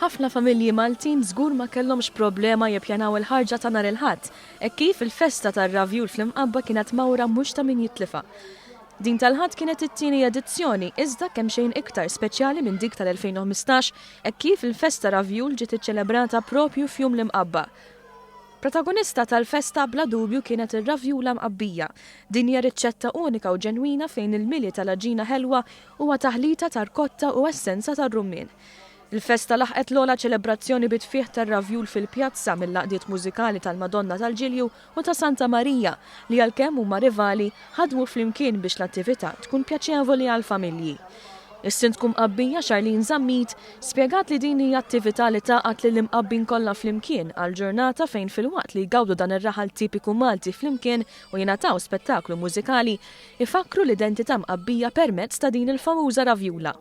Ħafna familji Maltin żgur ma kellhomx problema jippjanaw il-ħarġa ta' nhar il-Ħadd, hekk kif il-festa tar-Ravjul fl-Imqabba kienet mawra mhux ta' min jitlifa'. Din tal-Ħadd kienet it-tieni edizzjoni iżda kemm xejn iktar speċjali minn dik tal-2015 hekk kif il-festa Ravjul ġiet iċċelebrata propju f'jum l-Imqabba. Protagonista tal-festa bla dubju kienet ir-ravjula mqabbija. Din hija riċċetta unika u ġenwina fejn il-milji tal-aġina ħelwa huwa taħlita tar-kotta u essenza tar-rummin. Il-festa laħqet l-ola ċelebrazzjoni bitfieħ tar-ravjul fil-pjazza mill-laqdiet mużikali tal-Madonna tal-Ġilju u ta' Santa Marija li għalkemm huma rivali ħadmu flimkien biex l-attività tkun pjaċevoli għall-familji. Is-Sindku mqabbija Charlene Zammit spjegat li din hija attività li taqgħet lill-imqabbin kollha flimkien għal ġurnata fejn filwaqt li jgawdu dan ir-raħal tipiku Malti flimkien u jingħataw spettaklu mużikali ifakru l-identità mqabbija permezz ta' din il-famuża ravjula.